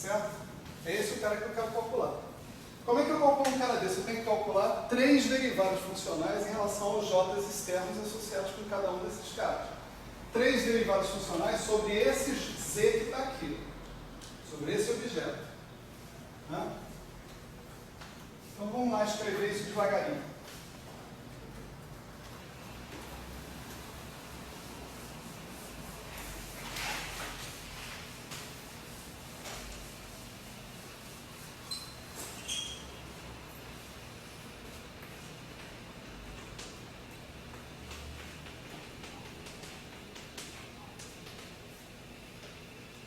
certo? É esse o cara que eu quero calcular. Como é que eu calculo um cara desse? Eu tenho que calcular 3 derivados funcionais em relação aos J externos associados com cada um desses caras. 3 derivados funcionais sobre esse Z que está aqui, sobre esse objeto. Né? Então vamos lá escrever isso devagarinho.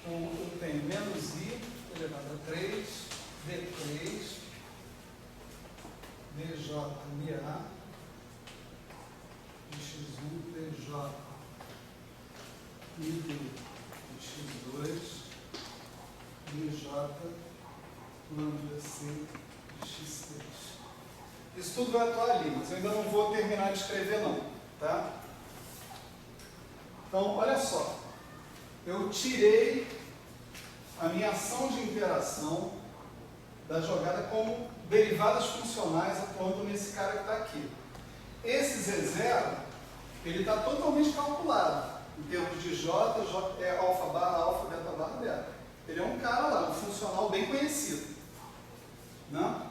Então, eu tenho menos I elevado a 3, D3, DJ MA, X1, DJ, ID, X2, DJ, lambda C, X3. Isso tudo vai atuar ali, mas eu ainda não vou terminar de escrever não, tá? Então, olha só. Eu tirei a minha ação de interação da jogada como derivadas funcionais atuando nesse cara que está aqui. Esse Z0, ele está totalmente calculado. Em termos de J é alfa barra alfa, beta barra beta. Ele é um cara lá, um funcional bem conhecido. Né?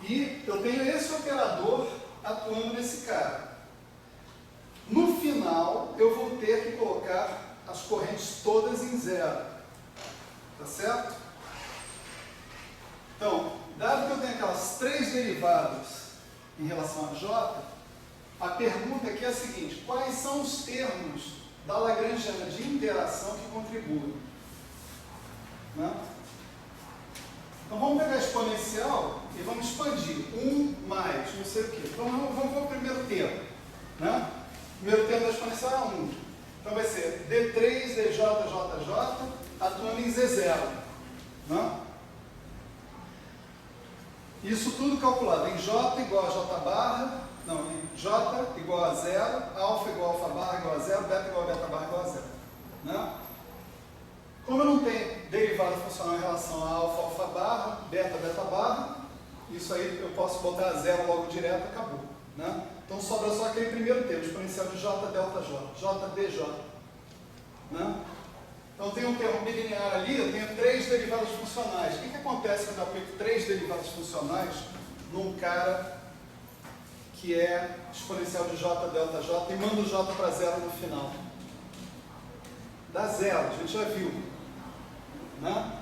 E eu tenho esse operador atuando nesse cara. No final, eu vou ter que colocar as correntes todas em zero. Tá certo? Então, dado que eu tenho aquelas 3 derivadas em relação a J, a pergunta aqui é a seguinte: quais são os termos da lagrangiana de interação que contribuem? Né? Então vamos pegar a exponencial e vamos expandir. 1 mais não sei o quê. Então vamos para o primeiro termo. Né? O primeiro termo da exponencial é 1. Então vai ser D3, DJ, JJ, atuando em Z0. Né? Isso tudo calculado em J igual a J barra, não, em J igual a 0, alfa igual a alfa barra igual a 0, beta igual a beta barra igual a 0. Né? Como eu não tenho derivada funcional em relação a alfa, alfa barra, beta, beta barra, isso aí eu posso botar a 0 logo direto e acabou. Né? Então sobra só aquele primeiro termo, exponencial de J delta J, J DJ. Né? Então tem um termo bilinear ali, eu tenho 3 derivadas funcionais. O que acontece quando eu aplico 3 derivadas funcionais num cara que é exponencial de J delta J e mando o J para 0 no final? Dá 0, a gente já viu. Né?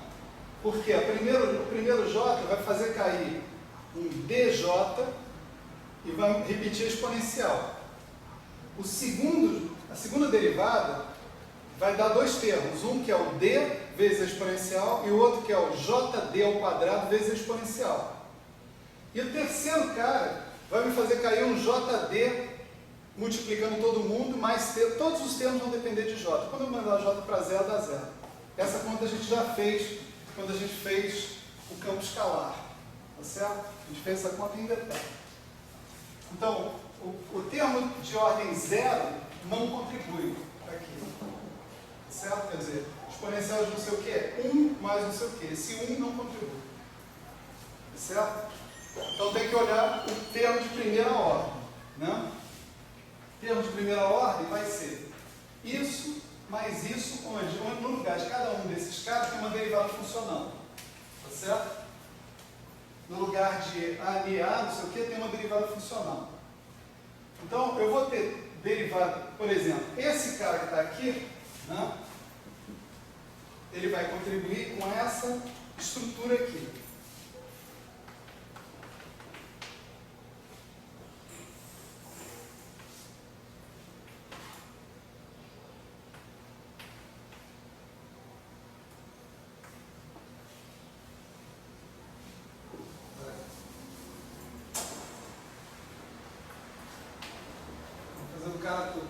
Porque o primeiro J vai fazer cair um DJ e vai repetir a exponencial. A segunda derivada vai dar 2 termos. Um que é o D vezes a exponencial e o outro que é o JD ao quadrado vezes a exponencial. E o terceiro cara vai me fazer cair um JD multiplicando todo mundo, mais todos os termos vão depender de J. Quando eu mandar J para 0, dá 0. Essa conta a gente já fez quando a gente fez o campo escalar. Tá certo? A gente fez essa conta em detalhe. Então, o termo de ordem 0 não contribui aqui. Certo? Quer dizer, exponencial de não sei o que é 1 mais não sei o que. Esse 1 não contribui. Certo? Então tem que olhar o termo de primeira ordem. Né? O termo de primeira ordem vai ser isso mais isso, onde no lugar de cada um desses caras tem uma derivada funcional. Tá certo? No lugar de A e A, não sei o que, tem uma derivada funcional. Então eu vou ter derivada, por exemplo, esse cara que está aqui, né, ele vai contribuir com essa estrutura aqui.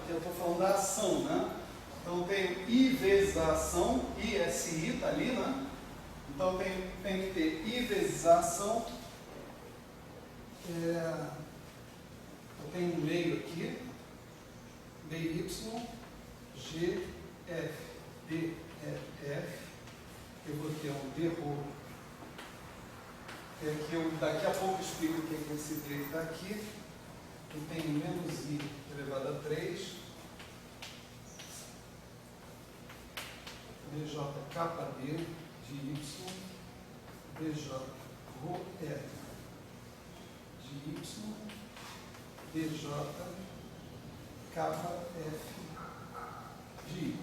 Que eu estou falando da ação, né? Então eu tenho I vezes a ação, ISI está ali, né? Então tem que ter I vezes a ação. Eu tenho um meio aqui, BY, G, F, D, E, F. Eu vou ter um D rho, que eu daqui a pouco explico o que é esse D que está aqui, eu tenho menos I elevado a 3, BJ kappa D de Y, BJ rho E de Y, BJ kappa F de Y.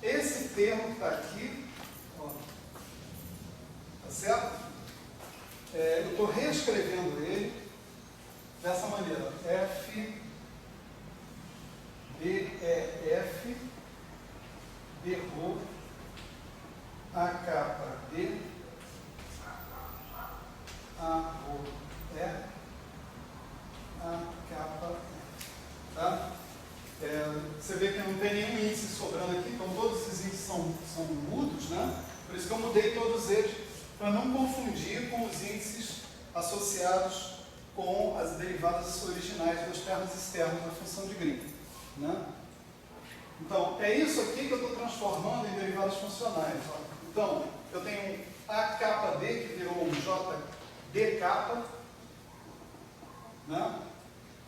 Esse termo que está aqui, ó, tá certo? Eu estou reescrevendo ele dessa maneira: F, D, E, F, D rho, A kappa D, A rho E, A kappa E. Tá? Você vê que não tem nenhum índice sobrando aqui, então todos esses índices são mudos, né? Por isso que eu mudei todos eles, para não confundir com os índices associados com as derivadas originais dos termos externos da função de Green. Né? Então, é isso aqui que eu estou transformando em derivadas funcionais. Ó. Então, eu tenho um A kappa D, que virou um J D kappa. Né?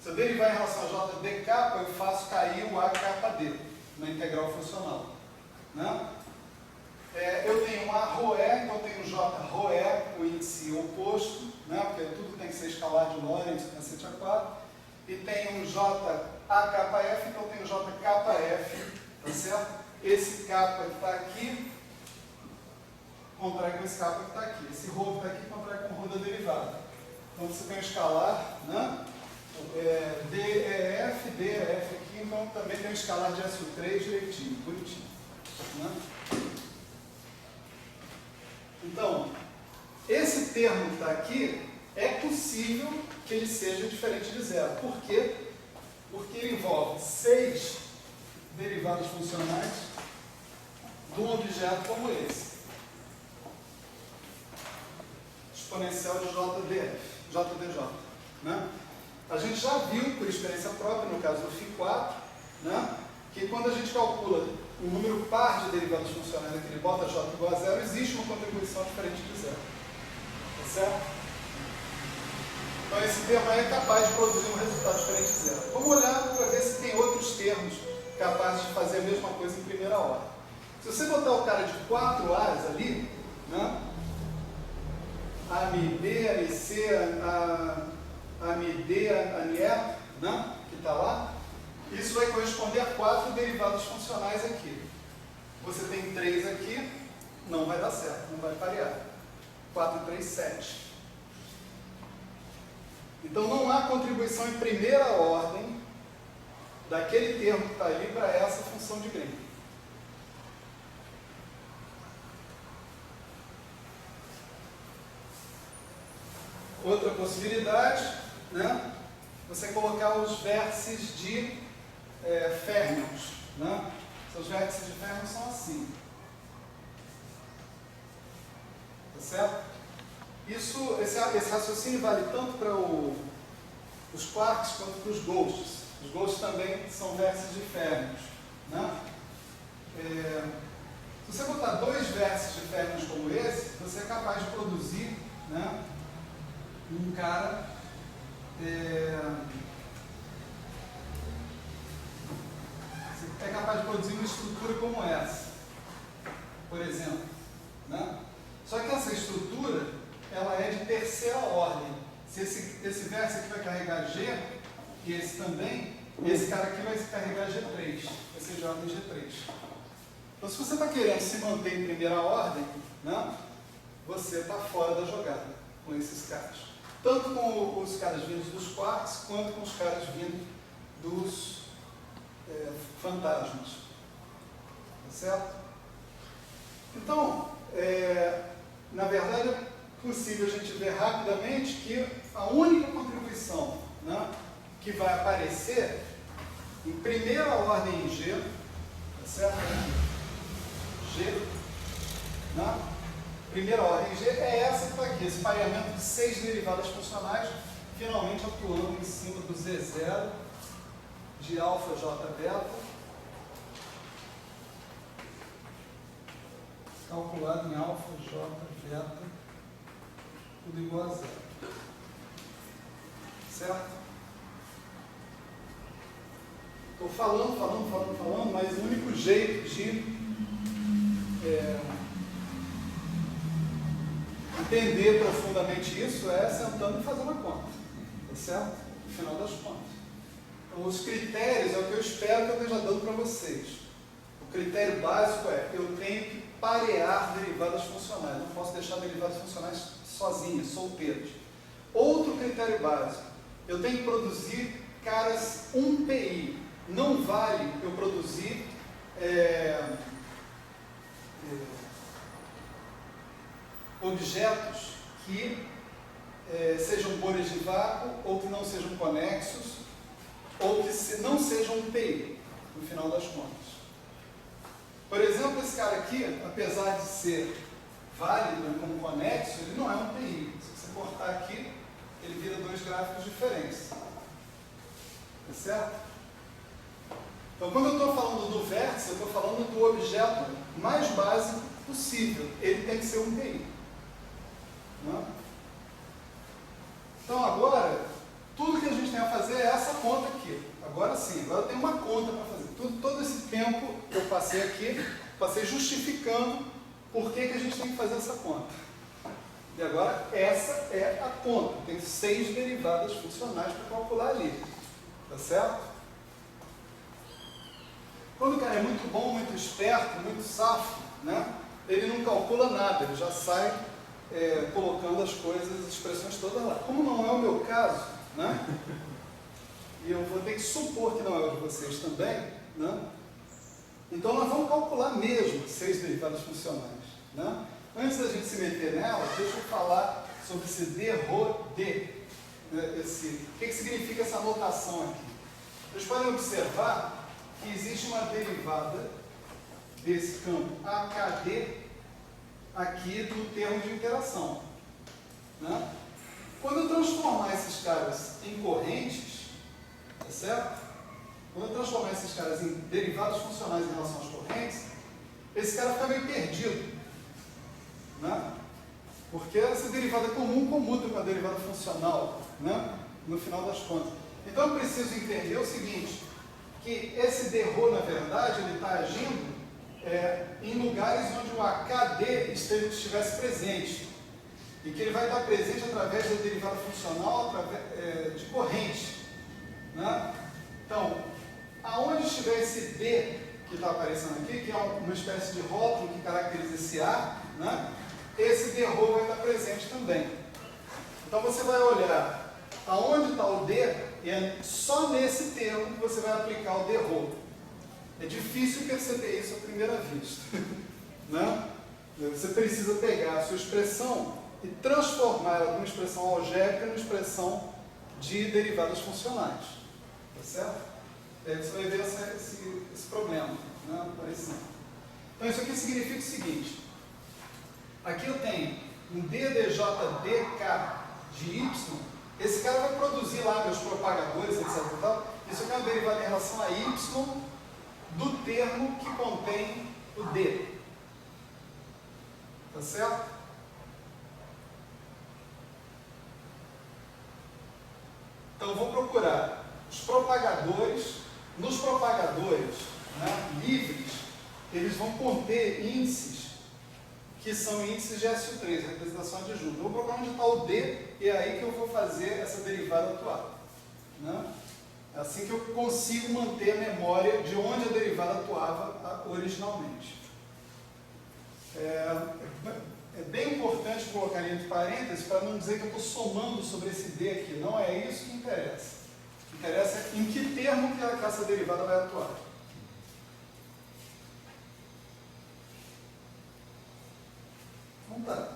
Se eu derivar em relação a J D kappa, eu faço cair o A kappa D na integral funcional. Né? Eu tenho um A rho E, então eu tenho um J rho E, o índice oposto, né? Porque tudo tem que ser escalar de Lorentz, cacete A4. E tenho um J A kappa F, então eu tenho J kappa F, tá certo? Esse kappa que está aqui contrai com esse kappa que está aqui. Esse rho que está aqui contrai com o rho da derivada. Então você tem um escalar, né? DEF, DEF aqui, então também tem um escalar de SU3 direitinho, bonitinho. Né? Então, esse termo que está aqui, é possível que ele seja diferente de zero. Por quê? Porque ele envolve 6 derivadas funcionais de um objeto como esse. Exponencial de JDJ. Né? A gente já viu, por experiência própria, no caso do Φ4, né, que quando a gente calcula um número par de derivadas funcionais aqui, ele bota J igual a zero, existe uma contribuição diferente de zero. Tá certo? Então esse termo aí é capaz de produzir um resultado diferente de zero. Vamos olhar para ver se tem outros termos capazes de fazer a mesma coisa em primeira ordem. Se você botar o cara de 4 A's ali, né, AMD, AMC, AMD, ANIE, né, que está lá, isso vai corresponder a 4 derivadas funcionais aqui. Você tem 3 aqui, não vai dar certo, não vai parear. 4, 3, 7. Então não há contribuição em primeira ordem daquele termo que está ali para essa função de Green. Outra possibilidade, né? Você colocar os vértices de férmions. Né? Os vértices de férmions são assim. Tá certo? Esse raciocínio vale tanto para os quarks quanto para os ghosts. Os ghosts também são vértices de férmions. Né? Se você botar 2 vértices de férmions como esse, você é capaz de produzir, né, um cara você é capaz de produzir uma estrutura como essa, por exemplo. Né? Só que essa estrutura, ela é de terceira ordem. Se esse vértice aqui vai carregar G, e esse também, esse cara aqui vai carregar G3, vai ser J em G3. Então, se você está querendo se manter em primeira ordem, né, você está fora da jogada com esses caras. Tanto com os caras vindos dos quarks, quanto com os caras vindos dos fantasmas. Tá certo? Então, na verdade, é possível a gente ver rapidamente que a única contribuição, né, que vai aparecer em primeira ordem em G, tá certo? G, né? Primeira ordem em G é essa que está aqui, esse pareamento de 6 derivadas funcionais, finalmente atuando em cima do Z0 de alfa J beta calculado em alfa, j, beta, tudo igual a zero. Certo? Estou falando, mas o único jeito de entender profundamente isso é sentando e fazendo a conta. Tá certo? No final das contas. Então, os critérios é o que eu espero que eu esteja dando para vocês. O critério básico é: eu tenho que parear derivadas funcionais. Não posso deixar derivadas funcionais sozinhas, solteiras. Outro critério básico: eu tenho que produzir caras 1PI. Não vale eu produzir objetos que sejam bolhas de vácuo, ou que não sejam conexos, ou que não sejam um PI, no final das contas. Por exemplo, esse cara aqui, apesar de ser válido como conexo, ele não é um PI. Se você cortar aqui, ele vira dois gráficos diferentes. Tá certo? Então, quando eu estou falando do vértice, eu estou falando do objeto mais básico possível. Ele tem que ser um PI. Não? Então, agora, tudo que a gente tem a fazer é essa conta aqui. Agora sim, agora eu tenho uma conta para fazer. Todo esse tempo que eu passei aqui, passei justificando por que a gente tem que fazer essa conta. E agora, essa é a conta. Tem 6 derivadas funcionais para calcular ali. Tá certo? Quando o cara é muito bom, muito esperto, muito safo, né, ele não calcula nada, ele já sai colocando as coisas, as expressões todas lá. Como não é o meu caso, né, e eu vou ter que supor que não é o de vocês também, né, então nós vamos calcular mesmo 6 derivadas funcionais. Né? Antes da gente se meter nela, deixa eu falar sobre esse d-rho d. O que significa essa notação aqui? Vocês podem observar que existe uma derivada desse campo AKD aqui do termo de interação. Né? Quando eu transformar esses caras em correntes, tá certo? Quando eu transformar esses caras em derivadas funcionais em relação às correntes, esse cara fica meio perdido. Né? Porque essa derivada comum comuta com a derivada funcional, né? No final das contas. Então eu preciso entender o seguinte, que esse d-rho, na verdade, ele está agindo em lugares onde o AKD estivesse presente. E que ele vai estar presente através da derivada funcional de corrente. Né? Então, aonde estiver esse D que está aparecendo aqui, que é uma espécie de rótulo que caracteriza esse A, né? Esse d-rho vai estar presente também. Então você vai olhar aonde está o D, e é só nesse termo que você vai aplicar o d-rho. É difícil perceber isso à primeira vista. Né? Você precisa pegar a sua expressão e transformar ela de uma expressão algébrica numa expressão de derivadas funcionais. Tá certo? Aí você vai ver esse problema, né? Aparecendo. Então isso aqui significa o seguinte. Aqui eu tenho um ddjdk de y. Esse cara vai produzir lá meus propagadores, etc. Isso aqui é uma derivada em relação a y do termo que contém o d. Tá certo? Então eu vou procurar os propagadores. Nos propagadores, né, livres, eles vão conter índices que são índices de SU3, representação adjunta. Eu vou procurar onde está o D e é aí que eu vou fazer essa derivada atual. Né? É assim que eu consigo manter a memória de onde a derivada atuava originalmente. É bem importante colocar entre parênteses para não dizer que eu estou somando sobre esse D aqui. Não é isso que interessa. O que interessa é em que termo que essa derivada vai atuar. Então tá.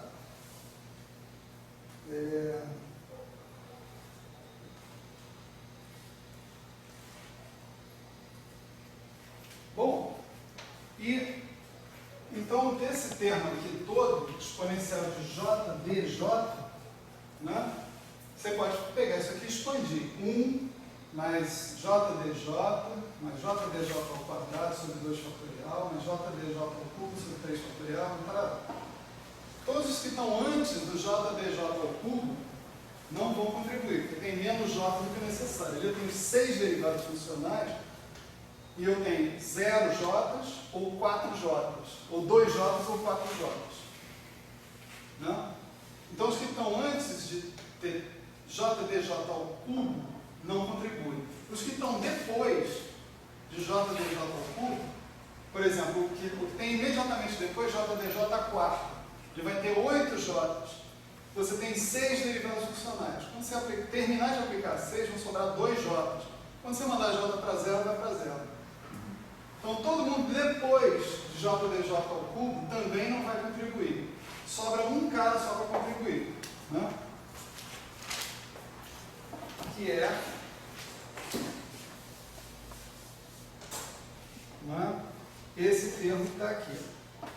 Bom, e então desse termo aqui todo, exponencial de jdj, né, você pode pegar isso aqui e expandir. 1 mais jdj, mais jdj ao quadrado sobre 2 fatorial, mais jdj ao cubo sobre 3 fatorial, Todos os que estão antes do JDJ ao cubo não vão contribuir, porque tem menos J do que necessário. Eu tenho 6 derivados funcionais e eu tenho 0 J's ou 4 J's, ou 2 J's ou 4 J's. Não? Então, os que estão antes de ter JDJ ao cubo não contribuem. Os que estão depois de JDJ ao cubo, por exemplo, o que tem imediatamente depois, JDJ a quarta, ele vai ter 8 J's. Você tem 6 derivados funcionais. Quando você terminar de aplicar 6, vão sobrar 2 J's. Quando você mandar J para 0, vai para 0. Então, todo mundo depois de JDJ ao cubo também não vai contribuir. Sobra um cara só para contribuir, né? Que é, né, esse termo que está aqui.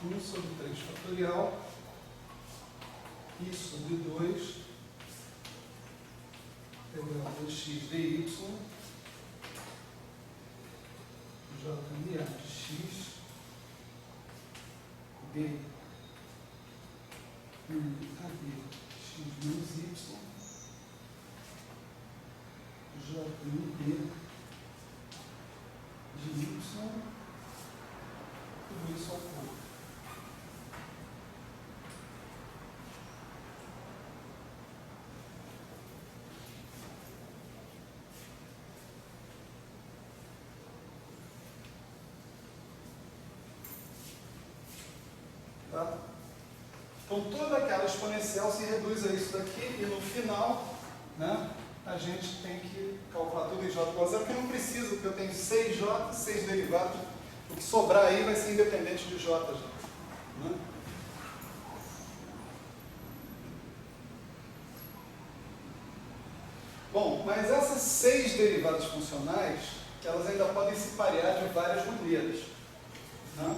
1 sobre 3 fatorial I sobre 2 integral 2x dy j de x d AB x menos y j d de y, tudo isso ao cubo. Tá? Então, toda aquela exponencial se reduz a isso daqui e no final, né, a gente tem que calcular tudo em j igual a zero, porque não precisa, porque eu tenho 6j, 6 derivados, o que sobrar aí vai ser independente de j já. Né? Bom, mas essas 6 derivadas funcionais, elas ainda podem se parear de várias maneiras. Né?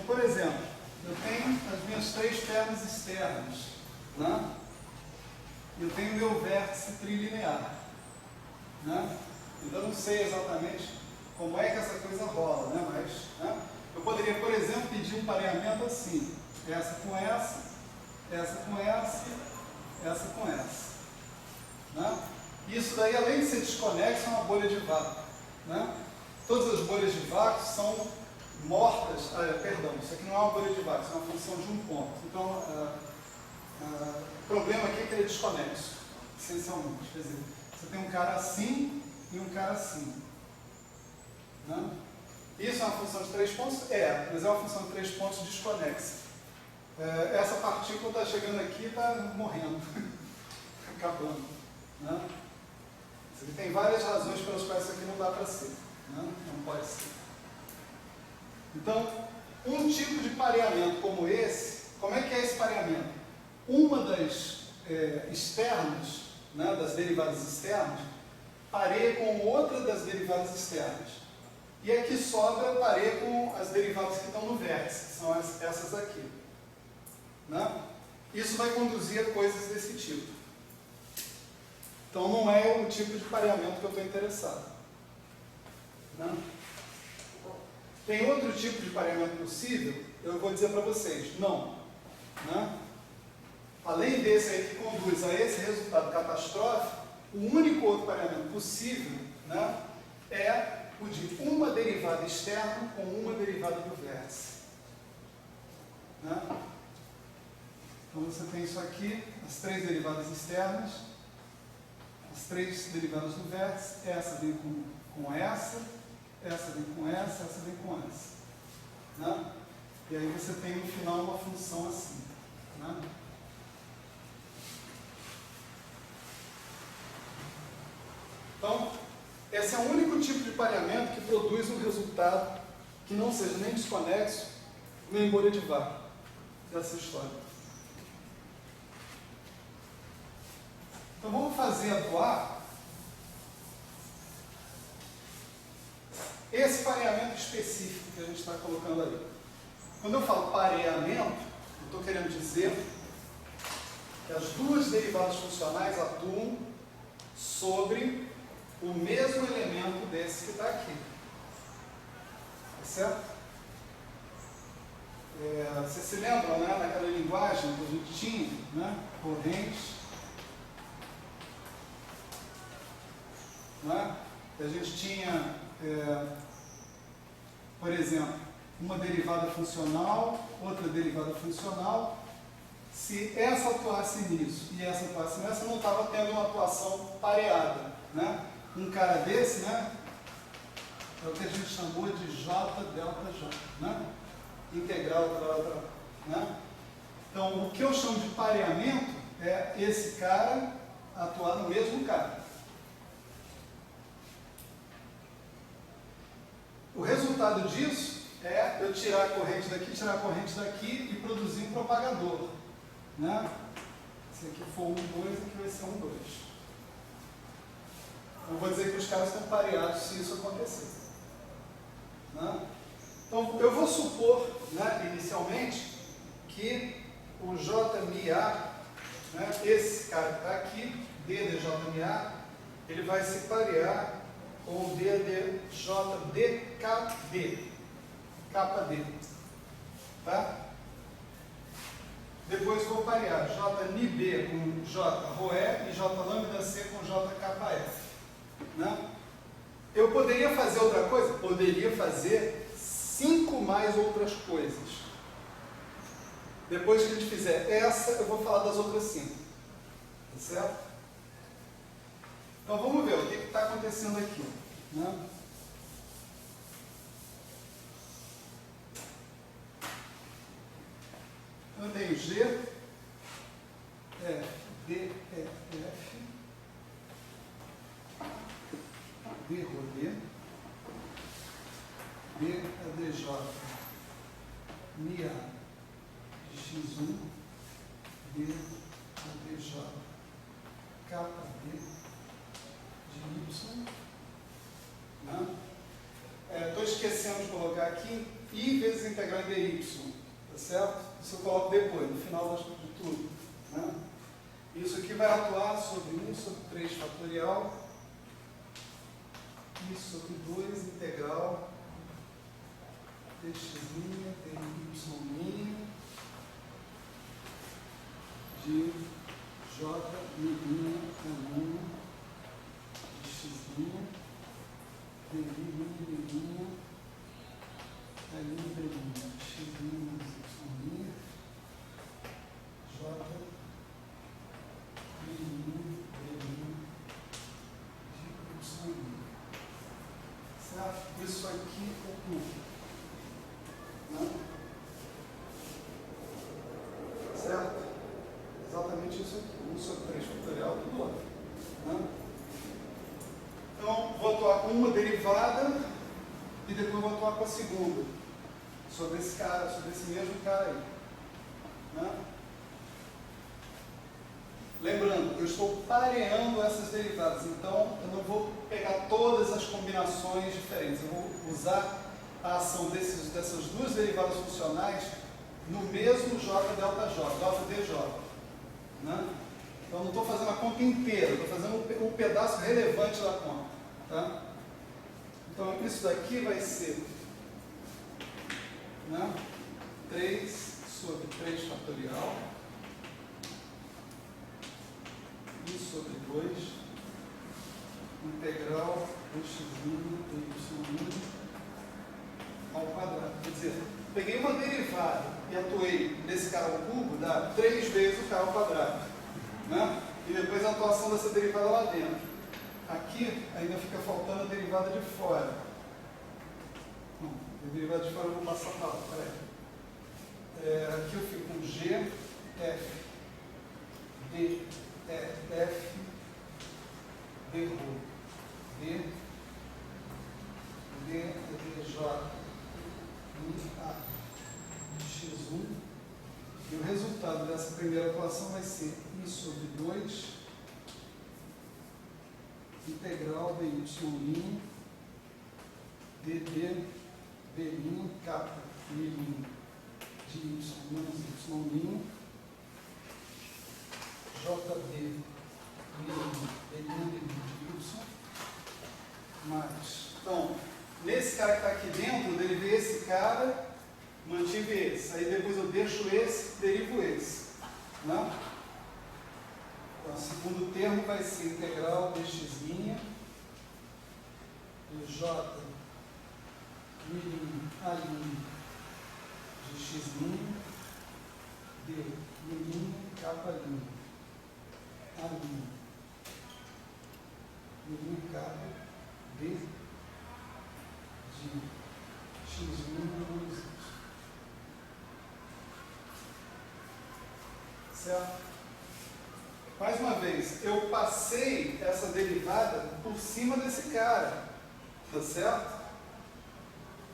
Por exemplo, eu tenho as minhas 3 pernas externas, né? Eu tenho meu vértice trilinear, né? Então eu não sei exatamente como é que essa coisa rola, né? Mas, né, eu poderia, por exemplo, pedir um pareamento assim, essa com essa, essa com essa, essa com essa, né? Isso daí, além de ser desconexo, é uma bolha de vácuo, né? Todas as bolhas de vácuo são mortas, perdão, isso aqui não é uma bolha de vácuo, isso é uma função de um ponto. Então, o problema aqui é que ele é desconexo, essencialmente. Quer dizer, você tem um cara assim e um cara assim. Né? Isso é uma função de 3 pontos? Mas é uma função de 3 pontos desconexa. Essa partícula está chegando aqui e está morrendo, acabando. Né? Tem várias razões pelas quais isso aqui não dá para ser. Né? Não pode ser. Então, um tipo de pareamento como esse, como é que é esse pareamento? Uma das externas, né, das derivadas externas, pareia com outra das derivadas externas. E a que sobra pareia com as derivadas que estão no vértice, que são essas aqui. Né? Isso vai conduzir a coisas desse tipo. Então, não é o tipo de pareamento que eu estou interessado. Né? Tem outro tipo de pareamento possível? Eu vou dizer para vocês, não. Né? Além desse aí que conduz a esse resultado catastrófico, o único outro pareamento possível, né, é o de uma derivada externa com uma derivada do vértice. Né? Então você tem isso aqui, as 3 derivadas externas, as 3 derivadas do vértice, essa vem com essa vem com essa vem com essa. Né? E aí você tem no final uma função assim. Né? Então, esse é o único tipo de pareamento que produz um resultado que não seja nem desconexo, nem bolha de vácuo dessa história. Então vamos fazer atuar esse pareamento específico que a gente está colocando ali. Quando eu falo pareamento, eu estou querendo dizer que as duas derivadas funcionais atuam sobre o mesmo elemento desse que está aqui. Tá certo? Vocês se lembram, né, naquela linguagem que a gente tinha, né, correntes, né, a gente tinha, por exemplo, uma derivada funcional, outra derivada funcional. Se essa atuasse nisso e essa atuasse nessa, não estava tendo uma atuação pareada, né? Um cara desse, né, é o que a gente chamou de J delta J, né? Integral, né? Então, o que eu chamo de pareamento é esse cara atuar no mesmo cara. O resultado disso é eu tirar a corrente daqui e produzir um propagador, né? Se aqui for 1, 2, aqui vai ser 1, 2. Eu vou dizer que os caras estão pareados se isso acontecer, né? Então, eu vou supor, né, inicialmente, que o JMA, né, esse cara que está aqui, D de JMA, ele vai se parear com o D de JDKD, KD, tá? Depois vou parear JNB com JROE e JLambda-C com JKF, né? Eu poderia fazer outra coisa? Poderia fazer 5 mais outras coisas. Depois que a gente fizer essa, eu vou falar das outras 5. Tá certo? Então vamos ver o que está acontecendo aqui, né? Eu tenho G, F, D, E, F, D, Rho, D, D, ADJ, MIA, X1, D, ADJ, KD, de Y, né? Estou esquecendo de colocar aqui I vezes integral em DY, tá certo? Isso eu coloco depois, no final de tudo, né? Isso aqui vai atuar sobre 1 sobre 3 fatorial, I sobre 2 integral, dx', dy', de j, mi', caminho, dx', dy', mi', caminho, dx', y', j, mi', dx', certo? Isso aqui é tudo. Né? Certo? Exatamente isso aqui. 1 sobre 3 fatorial do outro. Né? Então, vou atuar com uma derivada e depois vou atuar com a segunda. Sobre esse cara, sobre esse mesmo cara aí. Né? Lembrando, eu estou pareando essas derivadas, então eu não vou pegar todas as combinações diferentes. Eu vou usar a ação dessas duas derivadas funcionais no mesmo J delta J, delta DJ. Né? Então, não estou fazendo a conta inteira, estou fazendo um pedaço relevante da conta. Tá? Então, isso daqui vai ser, né, 3 sobre 3 fatorial, I sobre 2, integral dx', dy' ao quadrado. Quer dizer, peguei uma derivada e atuei nesse cara ao cubo, dá 3 vezes o cara ao quadrado. Né? E depois a atuação dessa derivada lá dentro. Aqui ainda fica faltando a derivada de fora. Não, a derivada de fora eu vou passar para lá. Aqui eu fico com G, F, D, E, F, D, Rho, D, D, J, I, A, X1. E o resultado dessa primeira equação vai ser I sobre 2, integral dy', DD, B', capa, I' de Y menos Y', JD, B', B' de Y, mais. Então, nesse cara que está aqui dentro, eu derivei esse cara, mantive esse. Aí depois eu deixo esse, derivo esse. Né? Então, o segundo termo vai ser integral dx' do J mirim A' de x' D mirim capa' A' mirim capa D de x' menos y. Certo? Mais uma vez, eu passei essa derivada por cima desse cara. Tá certo?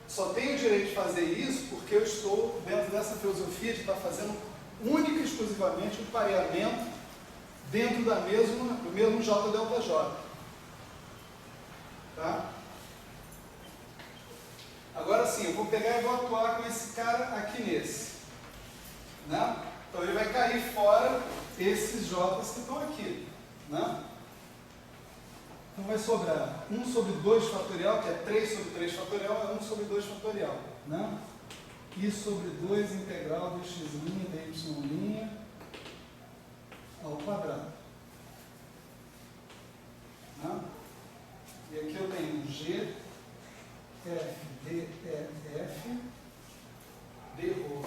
Só tenho o direito de fazer isso porque eu estou dentro dessa filosofia de estar fazendo única e exclusivamente o pareamento dentro do mesmo J delta J. Tá? Agora sim, eu vou pegar e vou atuar com esse cara aqui nesse. Né? Então ele vai cair fora esses J's que estão aqui. Né? Então vai sobrar 1 sobre 2 fatorial, que é 3 sobre 3 fatorial, é 1 sobre 2 fatorial. Né? I sobre 2 integral de x' de y' ao quadrado. Né? E aqui eu tenho G, F, D, E, F, D, O,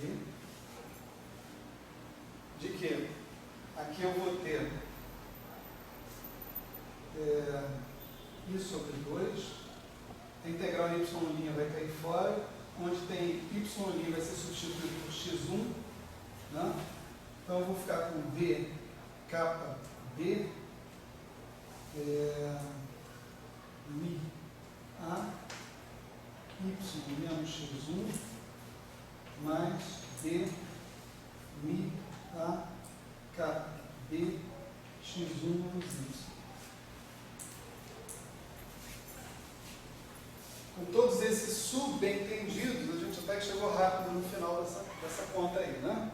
D. De que? Aqui eu vou ter I sobre 2, a integral y' vai cair fora, onde tem y' vai ser substituído por x1, né? Então eu vou ficar com D, capa, D, mi, A, y menos x1, mais D, mi, A, capa, B, x1 menos y. Com todos esses subentendidos, a gente até que chegou rápido no final dessa conta aí, né?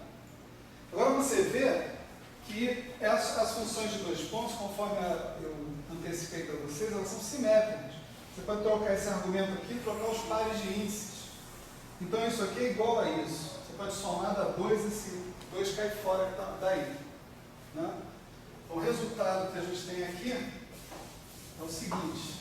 Agora você vê que as funções de dois pontos, conforme eu antecipei para vocês, elas são simétricas. Você pode trocar esse argumento aqui e trocar os pares de índices. Então isso aqui é igual a isso. Você pode somar, dar 2, esse 2 cai fora que está daí. Né? Então o resultado que a gente tem aqui é o seguinte.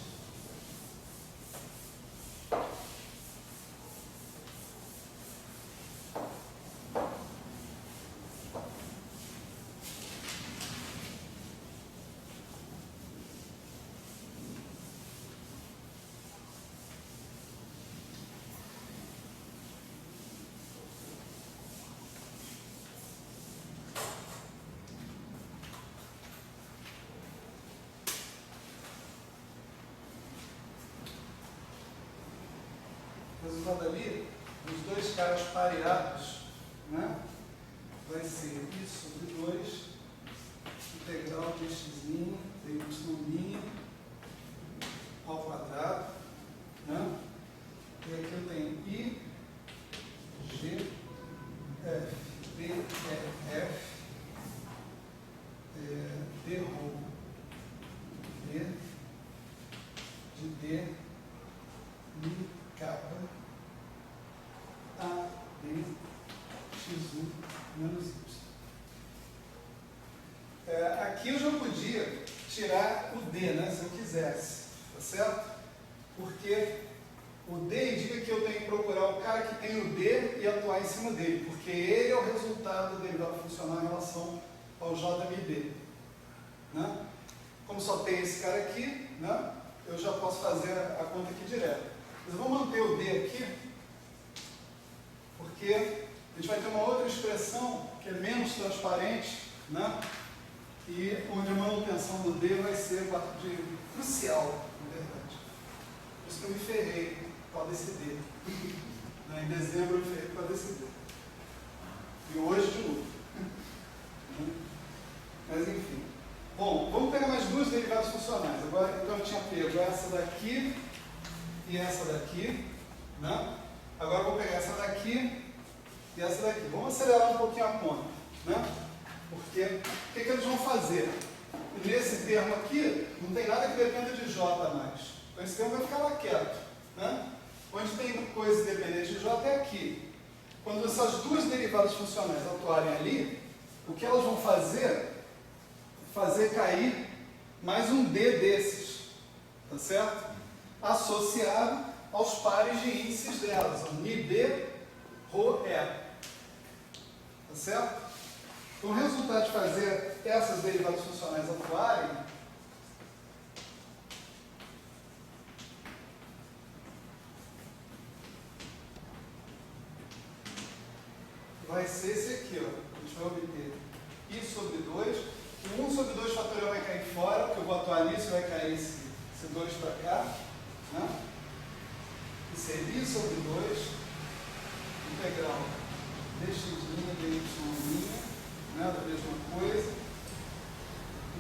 O resultado ali, os dois caras pareados, né, vai ser I sobre 2, integral de x' de y' ao quadrado, né? E aqui eu tenho I, G, F, D, E, F, D, Rho, D, de D, Mi, capa, A, D, x1 menos y. Aqui eu já podia tirar o D, né, se eu quisesse, tá certo? Porque o D indica que eu tenho que procurar o cara que tem o D e atuar em cima dele, porque ele é o resultado da derivada funcional em relação ao JMD. Né? Como só tem esse cara aqui, né, eu já posso fazer a conta aqui direto. Mas eu vou manter o D aqui, porque a gente vai ter uma outra expressão que é menos transparente, né? E onde a manutenção do D vai ser crucial, na verdade. Por isso que eu me ferrei com a DCD. Em dezembro eu me ferrei com a DCD. E hoje de novo. Mas enfim. Bom, vamos pegar mais duas derivadas funcionais. Agora, então eu tinha pego essa daqui e essa daqui, né? Agora eu vou pegar essa daqui e essa daqui. Vamos acelerar um pouquinho a conta, né? Porque o que eles vão fazer? Nesse termo aqui, não tem nada que dependa de J mais. Então esse termo vai ficar lá quieto, né? Onde tem coisa dependente de J é aqui. Quando essas duas derivadas funcionais atuarem ali, o que elas vão fazer? Fazer cair mais um D desses, tá certo? Associado aos pares de índices delas, o MIB, Rho, E. Tá certo? Então, o resultado de fazer essas derivadas funcionais atuarem vai ser esse aqui, ó. A gente vai obter I sobre 2. O 1 sobre 2 fatorial vai cair fora, porque eu vou atuar nisso e vai cair esse 2 para cá. Né? E seria I sobre 2, integral dx', dy', né? Da mesma coisa.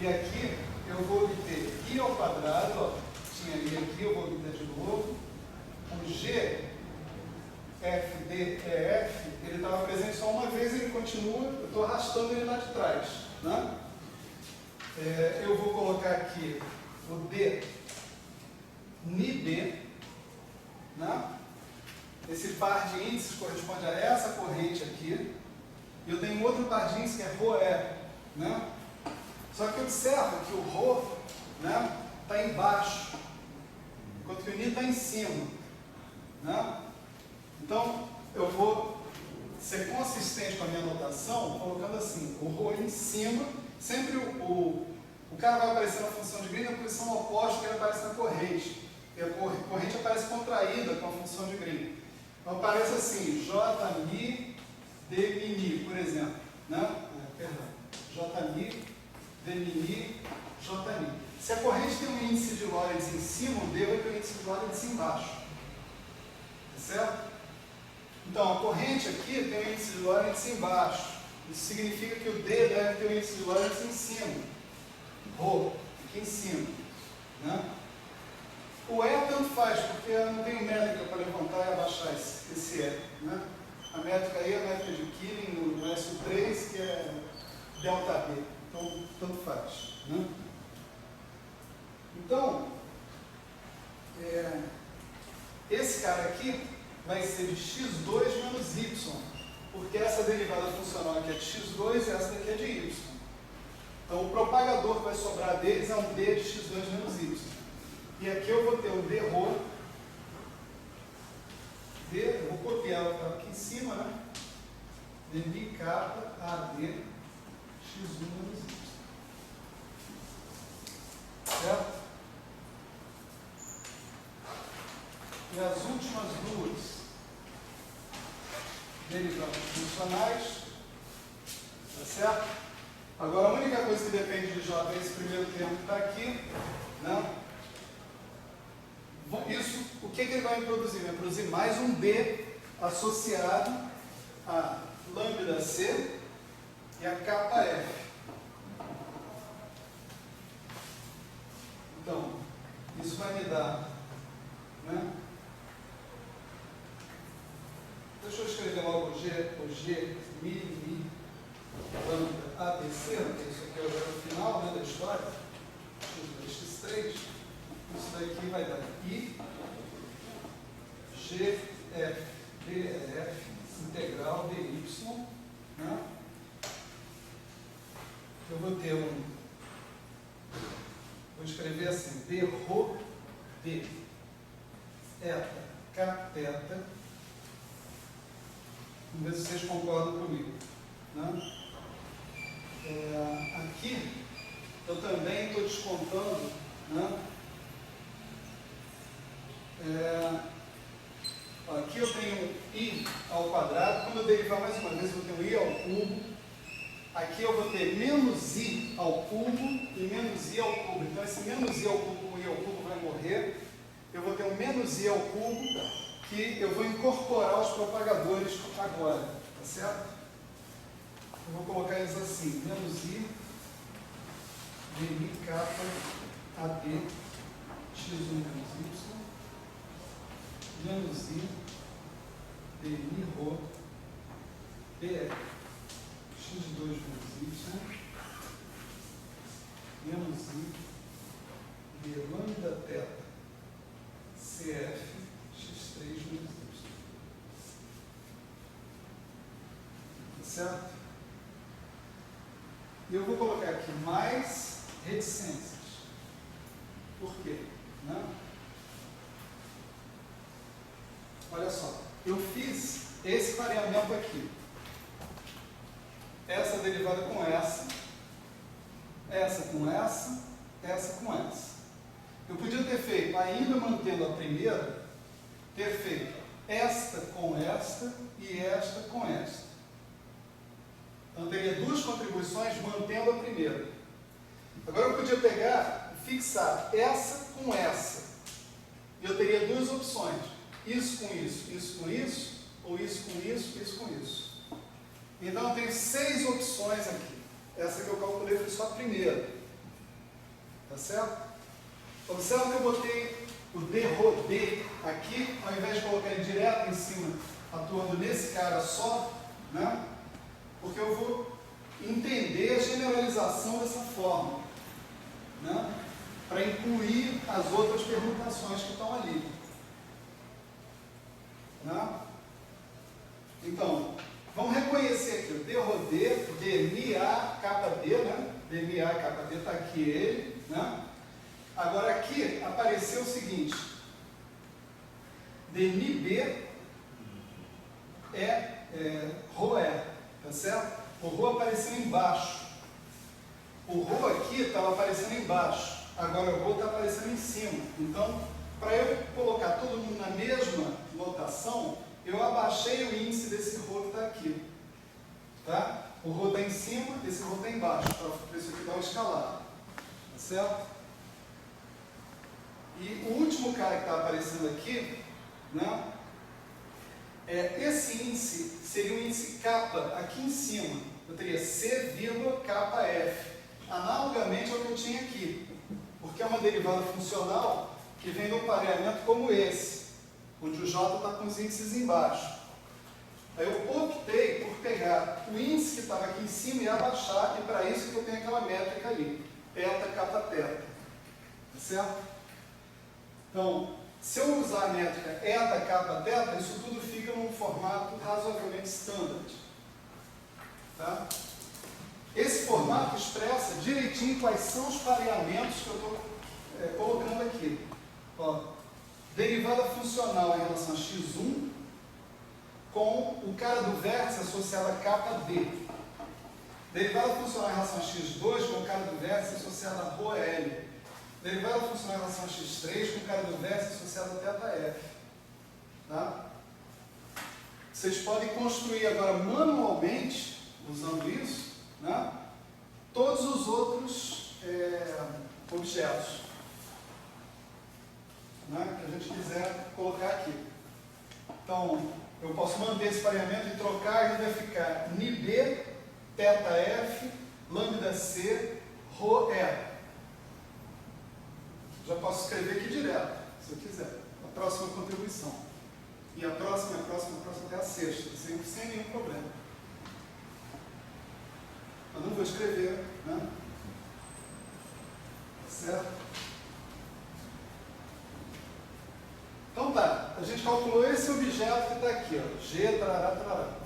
E aqui eu vou obter I ao quadrado, ó. Tinha I aqui, eu vou obter de novo. O G, F, D, E, F, ele estava presente só uma vez e ele continua, eu estou arrastando ele lá de trás. Né? Eu vou colocar aqui o D, NIB, né? Esse par de índices corresponde a essa corrente aqui, e eu tenho outro par de índices que é ρe, né? Só que observa que o ρ, né, está embaixo, enquanto que o NI está em cima. Né? Então, eu vou ser consistente com a minha notação, colocando assim, o ρ em cima, sempre o cara vai aparecer na função de Green na posição oposta que ele aparece na corrente. E a corrente aparece contraída com a função de Green. Então, aparece assim, J, Mi, D, Mi, Mi, por exemplo. Né? J, Mi, D, Mi, Mi, J, Mi. Se a corrente tem um índice de Lorentz em cima, o D vai ter um índice de Lorentz embaixo. Tá certo? Então, a corrente aqui tem um índice de Lorentz embaixo. Isso significa que o D deve ter um índice de Lorentz em cima. Rho, aqui em cima. Né? O E tanto faz, porque eu não tenho métrica para levantar e abaixar esse E. Né? A métrica aí é a métrica de Killing no SU3, que é delta B. Então, tanto faz. Né? Então, esse cara aqui vai ser de x2 menos y, porque essa derivada funcional aqui é de x2 e essa daqui é de y. Então, o propagador que vai sobrar deles é um d de x2 menos y. E aqui eu vou ter um d ρ, eu vou copiar aqui em cima, né? dmi kappa ad x1 menos y. Certo? E as últimas duas derivadas funcionais, tá certo? Agora a única coisa que depende de J é esse primeiro termo que está aqui, né? Isso, o que ele vai produzir? Vai produzir mais um D associado a lambda C e a kappa F. Então, isso vai me dar, né? Deixa eu escrever logo o G, Mi, lambda, ABC, que isso aqui é o final, né, da história, x2, x3, isso daqui vai dar I, G, F, D, F, integral dy, né? Eu vou ter vou escrever assim, d ρ, d, eta, cateta. Vamos ver se vocês concordam comigo. Né? Aqui, eu também estou descontando, né? Aqui eu tenho I ao quadrado. Quando eu derivar mais uma vez, eu vou ter um I ao cubo. Aqui eu vou ter menos I ao cubo e menos I ao cubo. Então, esse menos I ao cubo com I ao cubo vai morrer. Eu vou ter um menos I ao cubo, que eu vou incorporar os propagadores agora, tá certo? Eu vou colocar eles assim, menos I dmi capa AD x1 menos I dmi rho BR x2 menos Y menos I de lambda teta CF x3 menos Y. Tá certo? E eu vou colocar aqui mais reticências. Por quê? Né? Olha só, eu fiz esse pareamento aqui. Essa derivada com essa com essa com essa. Eu podia ter feito, ainda mantendo a primeira, ter feito esta com esta e esta com esta. Então eu teria duas contribuições mantendo a primeira. Agora eu podia pegar e fixar essa com essa. E eu teria duas opções. Isso com isso, isso com isso, ou isso com isso, isso com isso. Então eu tenho 6 opções aqui. Essa que eu calculei foi só a primeira. Tá certo? Observa que eu botei o d rho d aqui, ao invés de colocar ele direto em cima, atuando nesse cara só, né? Porque eu vou entender a generalização dessa forma, né? Para incluir as outras permutações que estão ali. Né? Então, vamos reconhecer aqui o d rho d, dmi a capa d, né? Dmi a capa d, está aqui ele, né? Agora aqui apareceu o seguinte, dmi b rho é, tá certo? O rho apareceu embaixo. O rho aqui estava aparecendo embaixo, agora o rho está aparecendo em cima. Então, para eu colocar todo mundo na mesma notação, eu abaixei o índice desse rho que está aqui. Tá? O rho está em cima, esse rho está embaixo, para isso aqui dar uma escalada. Tá certo? E o último cara que está aparecendo aqui, né, esse índice seria um índice kappa aqui em cima. Eu teria C, kappa F. Analogamente ao que eu tinha aqui. Porque é uma derivada funcional que vem de um pareamento como esse, onde o J está com os índices embaixo. Aí eu optei por pegar o índice que estava aqui em cima e abaixar, e para isso que eu tenho aquela métrica ali, θ, kappa, θ. Tá certo? Então, se eu usar a métrica eta, kappa, θ, isso tudo fica num formato razoavelmente standard. Tá? Esse formato expressa direitinho quais são os pareamentos que eu estou colocando aqui. Ó, derivada funcional em relação a x1 com o cara do vértice associado a kappa d. Derivada funcional em relação a x2 com o cara do vértice associado a rho L. Derivada funcional em relação a x3 com o cara do vértice associado a θf. Tá? Vocês podem construir agora manualmente, usando isso, né, todos os outros objetos, né, que a gente quiser colocar aqui. Então, eu posso manter esse pareamento e trocar, e vai ficar νb, θf, lambda c, rho e. Já posso escrever aqui direto, se eu quiser. A próxima contribuição. E a próxima até a sexta, sem nenhum problema. Eu não vou escrever, né? Certo? Então tá, a gente calculou esse objeto que está aqui, ó, G, tarará, tarará.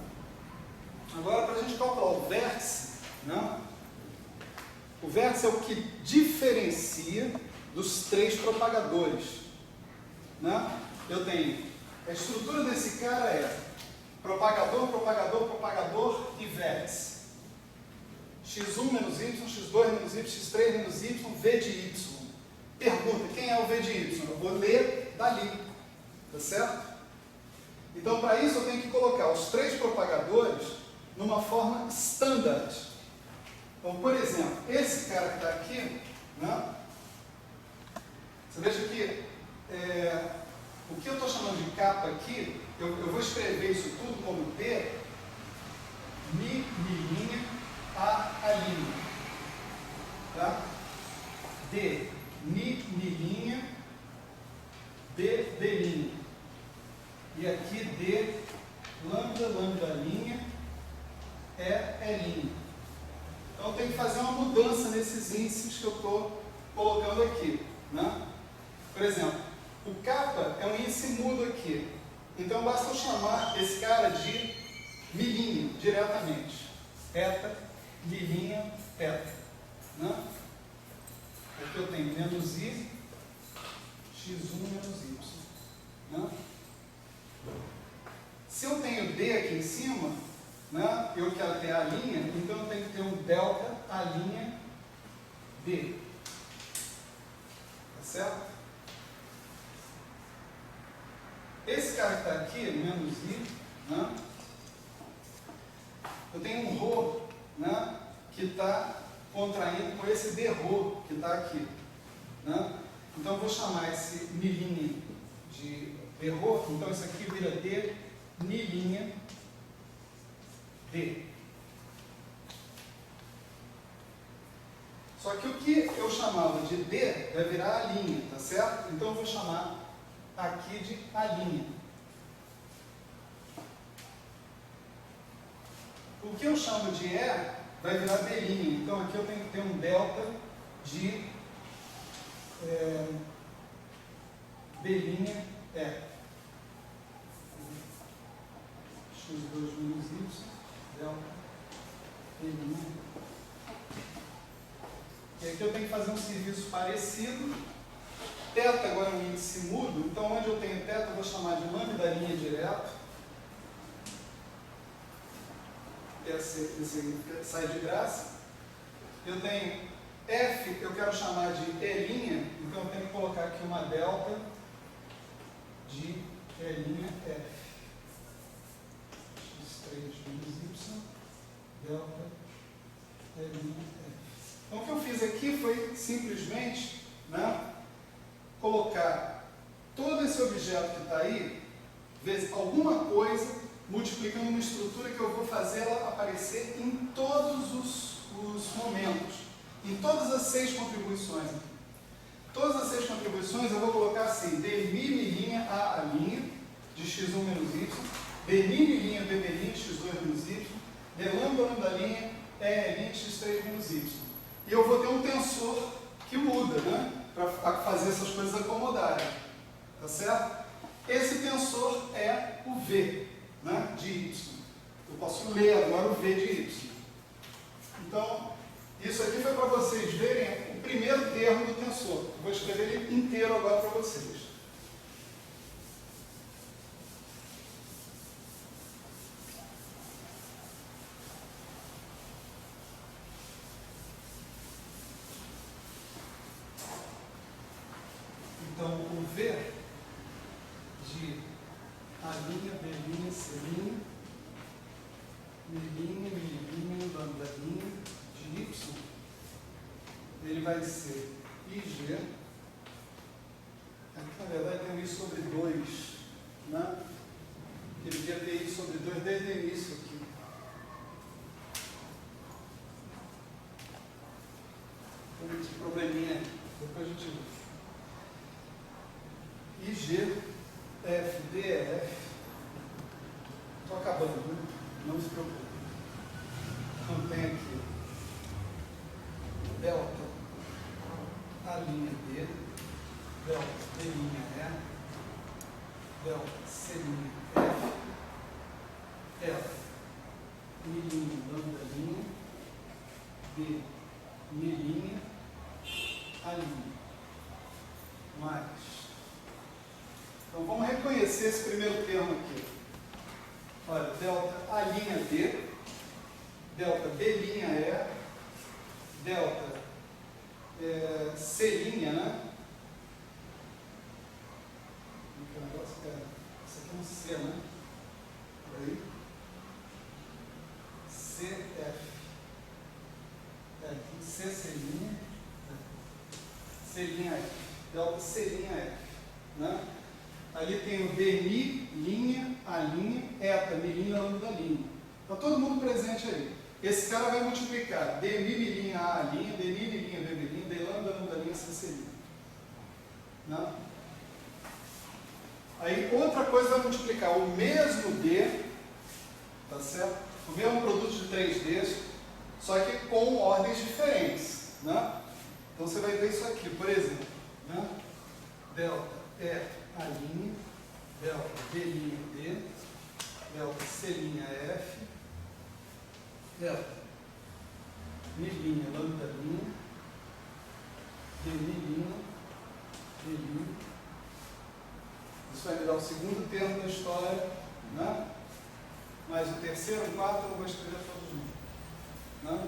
Agora, para a gente calcular o vértice, né? O vértice é o que diferencia dos 3 propagadores. Né? Eu tenho, a estrutura desse cara é propagador, propagador, propagador e vértice. x1 menos y, x2 menos y, x3 menos y, v de y. Pergunta, quem é o v de y? Eu vou ler dali. Tá certo? Então, para isso, eu tenho que colocar os 3 propagadores numa forma standard. Então, por exemplo, esse cara que está aqui, né? Você veja que o que eu estou chamando de capa aqui, eu vou escrever isso tudo como P, mi, milinha, a linha. Tá? D, Mi, Mi', B, B'. E aqui D, lambda, lambda', E'. Então eu tenho que fazer uma mudança nesses índices que eu estou colocando aqui, né? Por exemplo, o kappa é um índice mudo aqui. Então basta eu chamar esse cara de Mi' diretamente. Eta, Mi', eta. Né? Aqui eu tenho menos I, x1 menos y. Né? Se eu tenho D aqui em cima, né, eu quero ter a linha, então eu tenho que ter um delta a linha D. Tá certo? Esse cara que está aqui, menos I, né, eu tenho um ρ, né, que está contraindo com esse d ρ que está aqui. Né? Então eu vou chamar esse Mi' de d ρ, então isso aqui vira D, Mi' D. Só que o que eu chamava de D vai virar a linha, tá certo? Então eu vou chamar aqui de a linha. O que eu chamo de E vai virar B'. Então aqui eu tenho que ter um delta de B' E. x2 menos y, delta B'. E aqui eu tenho que fazer um serviço parecido. Θ agora é um índice mudo, então onde eu tenho θ eu vou chamar de lambda' direto. Esse sai de graça. Eu tenho F, eu quero chamar de E', então eu tenho que colocar aqui uma delta de E' F. x3 menos y, delta E' F. Então o que eu fiz aqui foi simplesmente, né, colocar todo esse objeto que está aí, vezes alguma coisa, multiplicando uma estrutura que eu vou fazer ela aparecer em todos os momentos, em todas as 6 contribuições. Todas as 6 contribuições eu vou colocar assim, D Mi' A', de x1 menos y, D Mi' B', x2 menos y, D lambda', E', x3 menos y. E eu vou ter um tensor que muda, né? Para fazer essas coisas acomodarem. Tá certo? Esse tensor é o V, né, de y. Eu posso ler agora o V de y. Então, isso aqui foi para vocês verem o primeiro termo do tensor. Eu vou escrever ele inteiro agora para vocês. Então, o V de A', B', C', Mi', lambda' de y, ele vai ser IG, aqui na verdade tem um I sobre 2, né? Ele devia ter I sobre 2 desde o início aqui. Tem esse probleminha, depois a gente vê. IG, F, D, F. Estou acabando, né? Não se preocupe. Então tem aqui delta A' D, delta B' E, delta C' F, delta Mi' lambda', B Mi' A'. Mais. Então vamos reconhecer esse primeiro termo aqui. Olha, delta A', delta B' E, delta C', né? Esse aqui é um C, né? Aí. CF. Aqui, C', C'F. Delta C'F. Né? Ali tem o D Mi', A', eta, Mi', lambda'. Está todo mundo presente aí. Esse cara vai multiplicar D Mi', A', D Mi', B', D lambda, lambda' CC'. Né? Aí outra coisa vai multiplicar o mesmo D, tá certo? O mesmo produto de 3Ds, só que com ordens diferentes. Né? Então você vai ver isso aqui, por exemplo. Né? Delta E A', delta B' D, delta C' F, delta Mi' lambda', D' D'. Isso vai me dar o segundo termo da história, né? Mas o terceiro, o quarto, eu não vou escrever todos juntos. Né?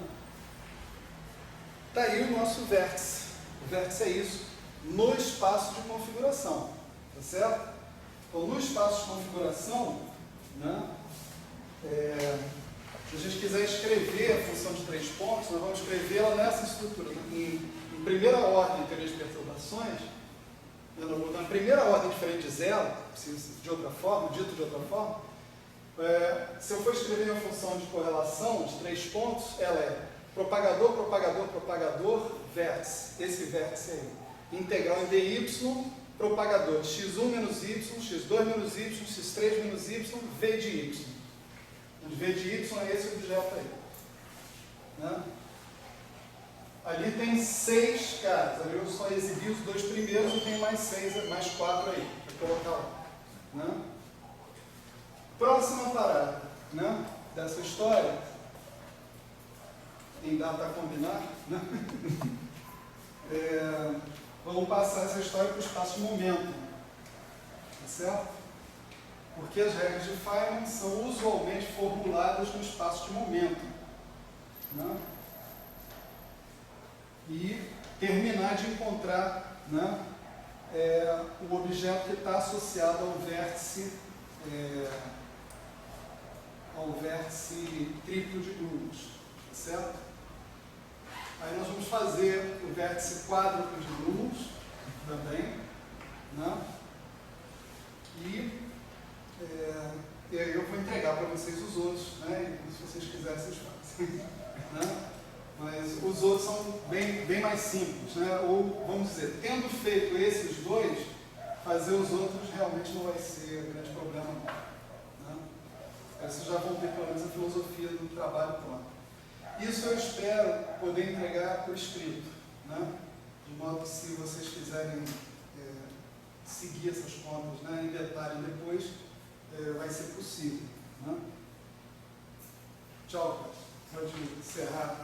Está aí o nosso vértice. O vértice é isso, no espaço de configuração. Tá certo? Então, no espaço de configuração, né, se a gente quiser escrever a função de 3 pontos, nós vamos escrevê-la nessa estrutura. Em primeira ordem, em teoria de perturbações, na primeira ordem diferente de zero, de outra forma, dito de outra forma, se eu for escrever uma função de correlação de 3 pontos, ela é propagador, propagador, propagador, vértice. Esse vértice aí. Integral em dy, propagador de x1 menos y, x2 menos y, x3 menos y, v de y. Onde v de y é esse objeto aí. Né? Ali tem 6 caras. Ali eu só exibi os 2 primeiros e tem mais 6, mais 4 aí. Vou colocar lá. Né? Próxima parada, né, dessa história. Tem data a combinar? Né? Vamos passar essa história para o espaço de momento. Tá certo? Porque as regras de Feynman são usualmente formuladas no espaço de momento. Né? E terminar de encontrar, né, o objeto que está associado ao vértice triplo de Grooms. Tá certo? Aí nós vamos fazer o vértice quádruplo de Grooms também. Né? E aí eu vou entregar para vocês os outros, né? E se vocês quiserem, vocês fazem. Né? Mas os outros são bem mais simples, né? Ou, vamos dizer, tendo feito esses 2, fazer os outros realmente não vai ser grande problema, não. Né? Aí vocês já vão ter, pelo menos, a filosofia do trabalho pronto. Isso eu espero poder entregar por escrito, né? De modo que, se vocês quiserem seguir essas contas, né, em detalhe depois, vai ser possível. Né? Tchau, pode encerrar.